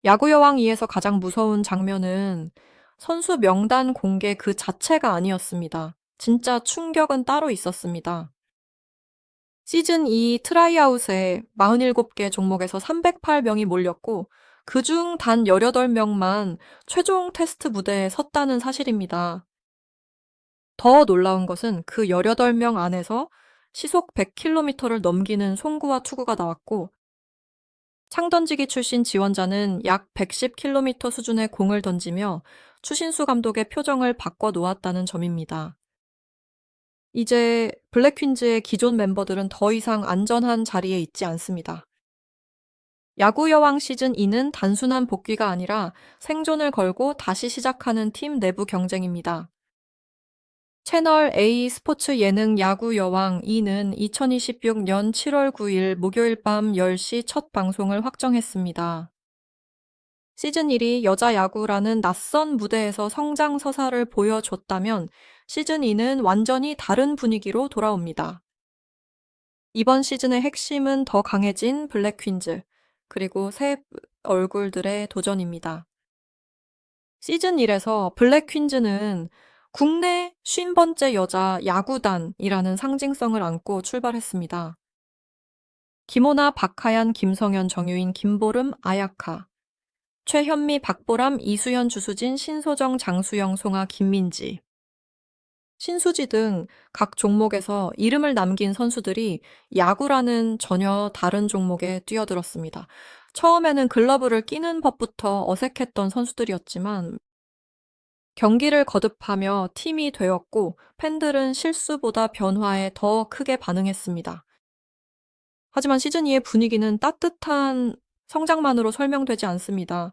야구 여왕 2에서 가장 무서운 장면은 선수 명단 공개 그 자체가 아니었습니다. 진짜 충격은 따로 있었습니다. 시즌 2 트라이아웃에 47개 종목에서 308명이 몰렸고, 그중 단 18명만 최종 테스트 무대에 섰다는 사실입니다. 더 놀라운 것은 그 18명 안에서 시속 100km를 넘기는 송구와 투구가 나왔고, 창던지기 출신 지원자는 약 110km 수준의 공을 던지며 추신수 감독의 표정을 바꿔 놓았다는 점입니다. 이제 블랙퀸즈의 기존 멤버들은 더 이상 안전한 자리에 있지 않습니다. 야구 여왕 시즌 2는 단순한 복귀가 아니라 생존을 걸고 다시 시작하는 팀 내부 경쟁입니다. 채널 A 스포츠 예능 야구 여왕 2는 2026년 7월 9일 목요일 밤 10시 첫 방송을 확정했습니다. 시즌 1이 여자 야구라는 낯선 무대에서 성장 서사를 보여줬다면 시즌 2는 완전히 다른 분위기로 돌아옵니다. 이번 시즌의 핵심은 더 강해진 블랙퀸즈, 그리고 새 얼굴들의 도전입니다. 시즌 1에서 블랙퀸즈는 국내 50번째 여자 야구단이라는 상징성을 안고 출발했습니다. 김호나, 박하연, 김성현, 정유인, 김보름, 아야카, 최현미, 박보람, 이수연, 주수진, 신소정, 장수영, 송아, 김민지, 신수지 등 각 종목에서 이름을 남긴 선수들이 야구라는 전혀 다른 종목에 뛰어들었습니다. 처음에는 글러브를 끼는 법부터 어색했던 선수들이었지만 경기를 거듭하며 팀이 되었고 팬들은 실수보다 변화에 더 크게 반응했습니다. 하지만 시즌2의 분위기는 따뜻한 성장만으로 설명되지 않습니다.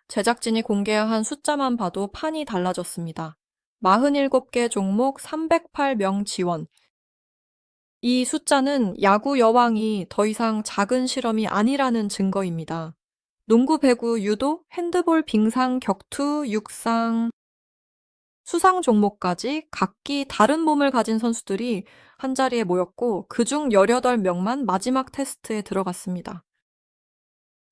제작진이 공개한 숫자만 봐도 판이 달라졌습니다. 47개 종목 308명 지원. 이 숫자는 야구 여왕이 더 이상 작은 실험이 아니라는 증거입니다. 농구, 배구, 유도, 핸드볼, 빙상, 격투, 육상, 수상 종목까지 각기 다른 몸을 가진 선수들이 한자리에 모였고 그중 18명만 마지막 테스트에 들어갔습니다.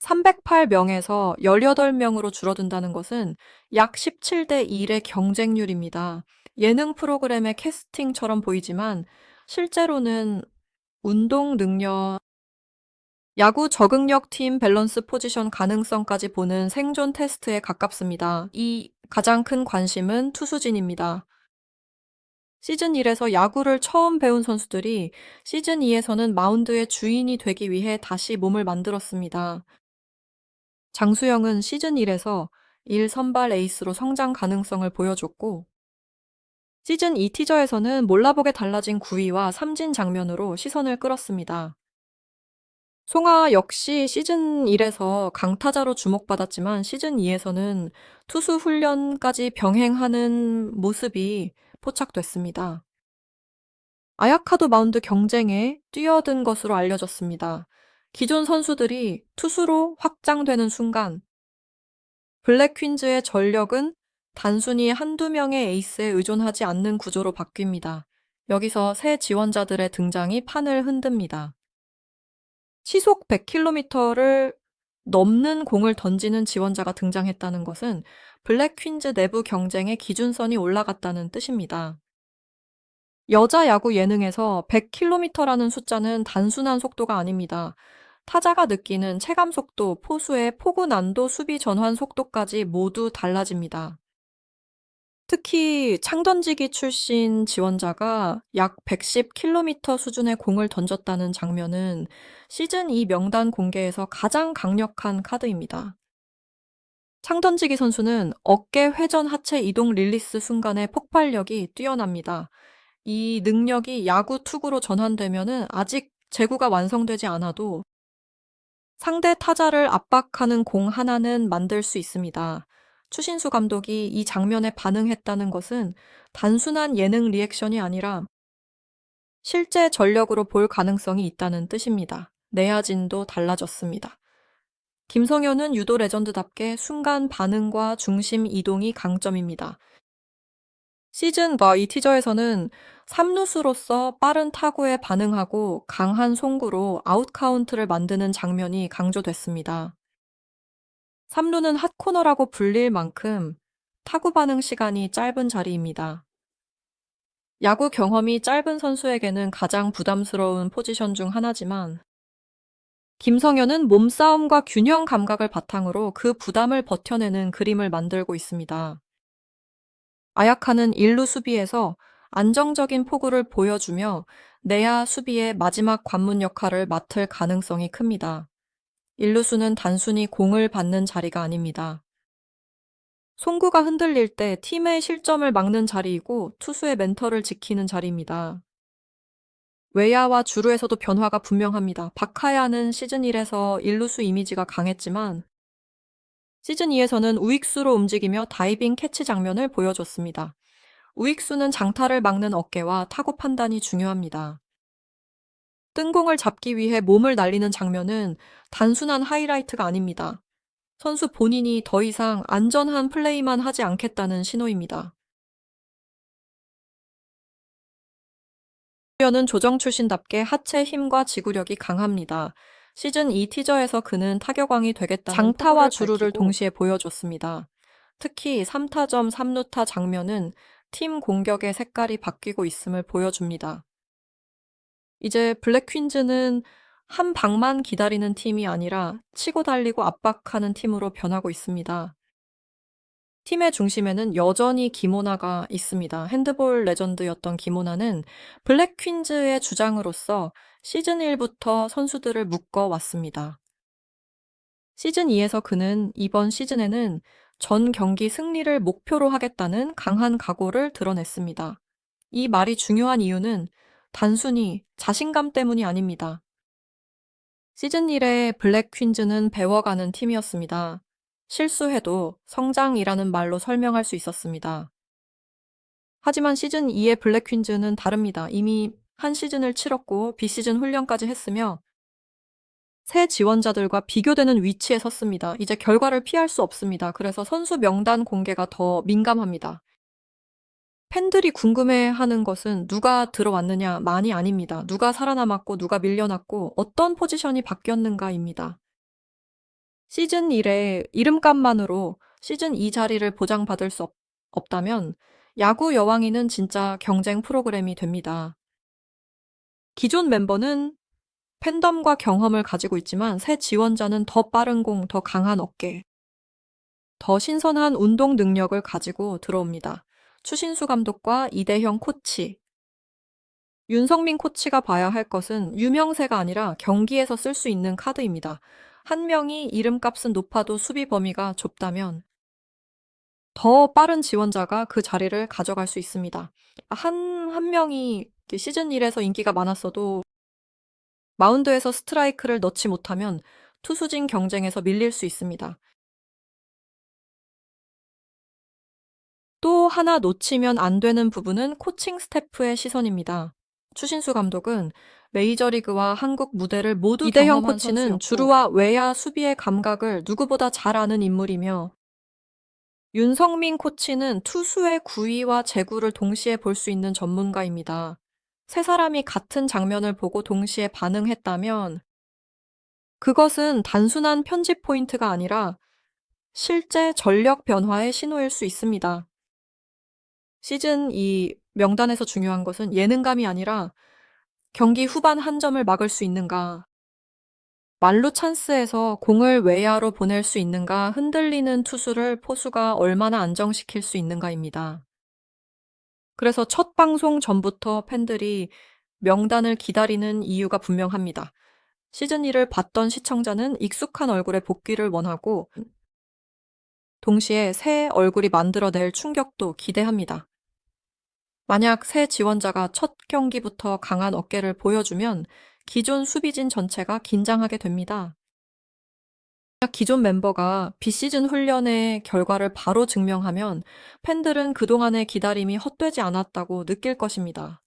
308명에서 18명으로 줄어든다는 것은 약 17대 1의 경쟁률입니다. 예능 프로그램의 캐스팅처럼 보이지만 실제로는 운동 능력, 야구 적응력, 팀 밸런스, 포지션 가능성까지 보는 생존 테스트에 가깝습니다. 이 가장 큰 관심은 투수진입니다. 시즌 1에서 야구를 처음 배운 선수들이 시즌 2에서는 마운드의 주인이 되기 위해 다시 몸을 만들었습니다. 장수영은 시즌 1에서 1선발 에이스로 성장 가능성을 보여줬고, 시즌 2 티저에서는 몰라보게 달라진 구위와 삼진 장면으로 시선을 끌었습니다. 송하 역시 시즌 1에서 강타자로 주목받았지만 시즌 2에서는 투수 훈련까지 병행하는 모습이 포착됐습니다. 아야카도 마운드 경쟁에 뛰어든 것으로 알려졌습니다. 기존 선수들이 투수로 확장되는 순간 블랙퀸즈의 전력은 단순히 한두 명의 에이스에 의존하지 않는 구조로 바뀝니다. 여기서 새 지원자들의 등장이 판을 흔듭니다. 시속 100km를 넘는 공을 던지는 지원자가 등장했다는 것은 블랙퀸즈 내부 경쟁의 기준선이 올라갔다는 뜻입니다. 여자 야구 예능에서 100km라는 숫자는 단순한 속도가 아닙니다. 타자가 느끼는 체감 속도, 포수의 포구 난도, 수비 전환 속도까지 모두 달라집니다. 특히 창던지기 출신 지원자가 약 110km 수준의 공을 던졌다는 장면은 시즌 2 명단 공개에서 가장 강력한 카드입니다. 창던지기 선수는 어깨 회전 하체 이동 릴리스 순간의 폭발력이 뛰어납니다. 이 능력이 야구 투구로 전환되면은 아직 제구가 완성되지 않아도 상대 타자를 압박하는 공 하나는 만들 수 있습니다. 추신수 감독이 이 장면에 반응했다는 것은 단순한 예능 리액션이 아니라 실제 전력으로 볼 가능성이 있다는 뜻입니다. 내야진도 달라졌습니다. 김성현은 유도 레전드답게 순간 반응과 중심 이동이 강점입니다. 시즌과 이 티저에서는 3루수로서 빠른 타구에 반응하고 강한 송구로 아웃 카운트를 만드는 장면이 강조됐습니다. 3루는 핫코너라고 불릴 만큼 타구 반응 시간이 짧은 자리입니다. 야구 경험이 짧은 선수에게는 가장 부담스러운 포지션 중 하나지만 김성현은 몸싸움과 균형 감각을 바탕으로 그 부담을 버텨내는 그림을 만들고 있습니다. 아야카는 1루 수비에서 안정적인 포구를 보여주며 내야 수비의 마지막 관문 역할을 맡을 가능성이 큽니다. 1루수는 단순히 공을 받는 자리가 아닙니다. 송구가 흔들릴 때 팀의 실점을 막는 자리이고 투수의 멘털을 지키는 자리입니다. 외야와 주루에서도 변화가 분명합니다. 박하야는 시즌 1에서 1루수 이미지가 강했지만 시즌 2에서는 우익수로 움직이며 다이빙 캐치 장면을 보여줬습니다. 우익수는 장타를 막는 어깨와 타구 판단이 중요합니다. 뜬공을 잡기 위해 몸을 날리는 장면은 단순한 하이라이트가 아닙니다. 선수 본인이 더 이상 안전한 플레이만 하지 않겠다는 신호입니다. 는 조정 출신답게 하체 힘과 지구력이 강합니다. 시즌 2 티저에서 그는 타격왕이 되겠다는 장타와 주루를 동시에 보여줬습니다. 특히 3타점 3루타 장면은 팀 공격의 색깔이 바뀌고 있음을 보여줍니다. 이제 블랙 퀸즈는 한 방만 기다리는 팀이 아니라 치고 달리고 압박하는 팀으로 변하고 있습니다. 팀의 중심에는 여전히 김오나가 있습니다. 핸드볼 레전드였던 김오나는 블랙 퀸즈의 주장으로서 시즌 1부터 선수들을 묶어 왔습니다. 시즌 2에서 그는 이번 시즌에는 전 경기 승리를 목표로 하겠다는 강한 각오를 드러냈습니다. 이 말이 중요한 이유는 단순히 자신감 때문이 아닙니다. 시즌 1에 블랙 퀸즈는 배워가는 팀이었습니다. 실수해도 성장이라는 말로 설명할 수 있었습니다. 하지만 시즌 2의 블랙 퀸즈는 다릅니다. 이미 한 시즌을 치렀고 비시즌 훈련까지 했으며 새 지원자들과 비교되는 위치에 섰습니다. 이제 결과를 피할 수 없습니다. 그래서 선수 명단 공개가 더 민감합니다. 팬들이 궁금해하는 것은 누가 들어왔느냐만이 아닙니다. 누가 살아남았고 누가 밀려났고 어떤 포지션이 바뀌었는가입니다. 시즌 1의 이름값만으로 시즌 2 자리를 보장받을 수 없다면 야구 여왕이는 진짜 경쟁 프로그램이 됩니다. 기존 멤버는 팬덤과 경험을 가지고 있지만 새 지원자는 더 빠른 공, 더 강한 어깨, 더 신선한 운동 능력을 가지고 들어옵니다. 추신수 감독과 이대형 코치, 윤성민 코치가 봐야 할 것은 유명세가 아니라 경기에서 쓸 수 있는 카드입니다. 한 명이 이름값은 높아도 수비 범위가 좁다면 더 빠른 지원자가 그 자리를 가져갈 수 있습니다. 한 명이 시즌 1에서 인기가 많았어도 마운드에서 스트라이크를 넣지 못하면 투수진 경쟁에서 밀릴 수 있습니다. 또 하나 놓치면 안 되는 부분은 코칭 스태프의 시선입니다. 추신수 감독은 메이저리그와 한국 무대를 모두 이대형 경험한 코치는 선수였고 주루와 외야 수비의 감각을 누구보다 잘 아는 인물이며 윤성민 코치는 투수의 구위와 제구를 동시에 볼 수 있는 전문가입니다. 세 사람이 같은 장면을 보고 동시에 반응했다면 그것은 단순한 편집 포인트가 아니라 실제 전력 변화의 신호일 수 있습니다. 시즌 2 명단에서 중요한 것은 예능감이 아니라 경기 후반 한 점을 막을 수 있는가, 만루 찬스에서 공을 외야로 보낼 수 있는가, 흔들리는 투수를 포수가 얼마나 안정시킬 수 있는가입니다. 그래서 첫 방송 전부터 팬들이 명단을 기다리는 이유가 분명합니다. 시즌 1을 봤던 시청자는 익숙한 얼굴의 복귀를 원하고 동시에 새 얼굴이 만들어낼 충격도 기대합니다. 만약 새 지원자가 첫 경기부터 강한 어깨를 보여주면 기존 수비진 전체가 긴장하게 됩니다. 만약 기존 멤버가 비시즌 훈련의 결과를 바로 증명하면 팬들은 그동안의 기다림이 헛되지 않았다고 느낄 것입니다.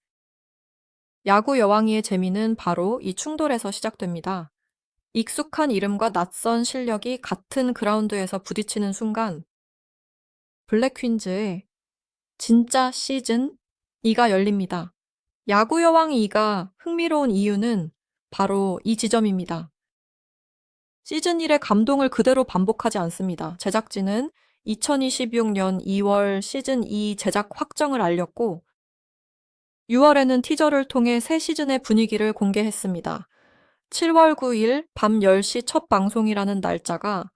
야구 여왕이의 재미는 바로 이 충돌에서 시작됩니다. 익숙한 이름과 낯선 실력이 같은 그라운드에서 부딪히는 순간 블랙 퀸즈의 진짜 시즌 2가 열립니다. 야구 여왕 2가 흥미로운 이유는 바로 이 지점입니다. 시즌 1의 감동을 그대로 반복하지 않습니다. 제작진은 2026년 2월 시즌 2 제작 확정을 알렸고 6월에는 티저를 통해 새 시즌의 분위기를 공개했습니다. 7월 9일 밤 10시 첫 방송이라는 날짜가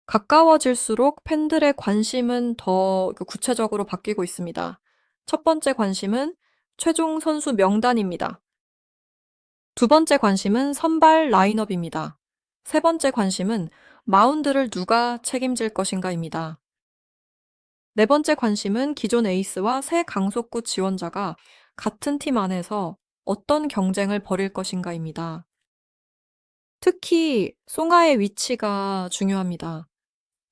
가까워질수록 팬들의 관심은 더 구체적으로 바뀌고 있습니다. 첫 번째 관심은 최종 선수 명단입니다. 두 번째 관심은 선발 라인업입니다. 세 번째 관심은 마운드를 누가 책임질 것인가입니다. 네 번째 관심은 기존 에이스와 새 강속구 지원자가 같은 팀 안에서 어떤 경쟁을 벌일 것인가입니다. 특히 송가의 위치가 중요합니다.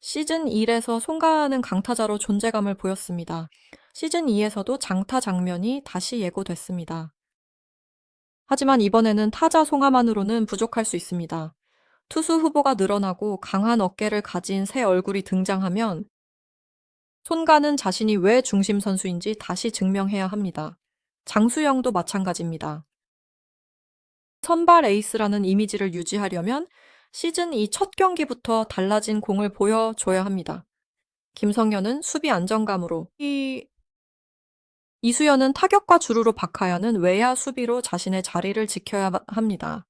시즌 1에서 송가는 강타자로 존재감을 보였습니다. 시즌 2에서도 장타 장면이 다시 예고됐습니다. 하지만 이번에는 타자 송가만으로는 부족할 수 있습니다. 투수 후보가 늘어나고 강한 어깨를 가진 새 얼굴이 등장하면 손가는 자신이 왜 중심 선수인지 다시 증명해야 합니다. 장수영도 마찬가지입니다. 선발 에이스라는 이미지를 유지하려면 시즌 2 첫 경기부터 달라진 공을 보여줘야 합니다. 김성현은 수비 안정감으로, 이수연은 타격과 주루로 박하야는 외야 수비로 자신의 자리를 지켜야 합니다.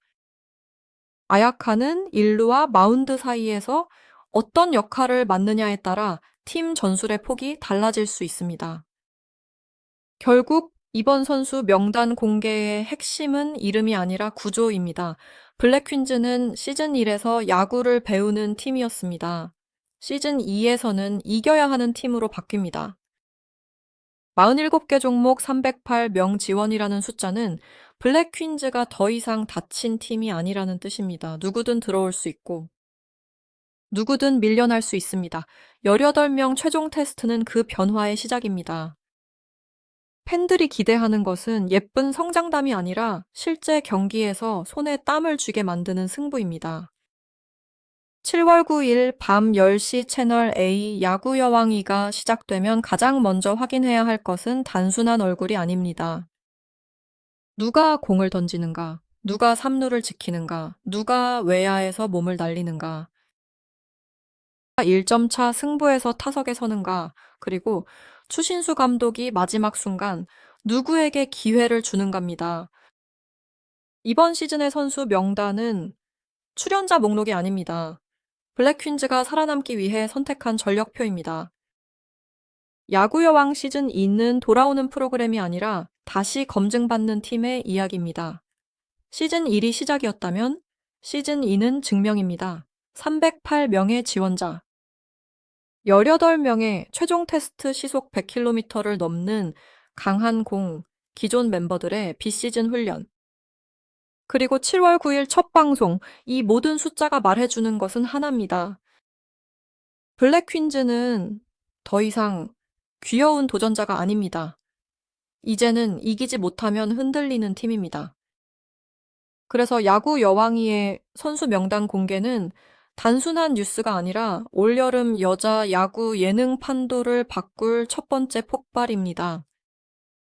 아야카는 1루와 마운드 사이에서 어떤 역할을 맡느냐에 따라 팀 전술의 폭이 달라질 수 있습니다. 결국 이번 선수 명단 공개의 핵심은 이름이 아니라 구조입니다. 블랙퀸즈는 시즌 1에서 야구를 배우는 팀이었습니다. 시즌 2에서는 이겨야 하는 팀으로 바뀝니다. 47개 종목 308명 지원이라는 숫자는 블랙퀸즈가 더 이상 닫힌 팀이 아니라는 뜻입니다. 누구든 들어올 수 있고 누구든 밀려날 수 있습니다. 18명 최종 테스트는 그 변화의 시작입니다. 팬들이 기대하는 것은 예쁜 성장담이 아니라 실제 경기에서 손에 땀을 쥐게 만드는 승부입니다. 7월 9일 밤 10시 채널 A 야구 여왕이가 시작되면 가장 먼저 확인해야 할 것은 단순한 얼굴이 아닙니다. 누가 공을 던지는가? 누가 3루를 지키는가? 누가 외야에서 몸을 날리는가? 1점 차 승부에서 타석에 서는가? 그리고 추신수 감독이 마지막 순간 누구에게 기회를 주는가입니다. 이번 시즌의 선수 명단은 출연자 목록이 아닙니다. 블랙퀸즈가 살아남기 위해 선택한 전력표입니다. 야구여왕 시즌 2는 돌아오는 프로그램이 아니라 다시 검증받는 팀의 이야기입니다. 시즌 1이 시작이었다면 시즌 2는 증명입니다. 308명의 지원자, 18명의 최종 테스트 시속 100km를 넘는 강한 공, 기존 멤버들의 비시즌 훈련, 그리고 7월 9일 첫 방송, 이 모든 숫자가 말해주는 것은 하나입니다. 블랙퀸즈는 더 이상 귀여운 도전자가 아닙니다. 이제는 이기지 못하면 흔들리는 팀입니다. 그래서 야구 여왕이의 선수 명단 공개는 단순한 뉴스가 아니라 올여름 여자 야구 예능 판도를 바꿀 첫 번째 폭발입니다.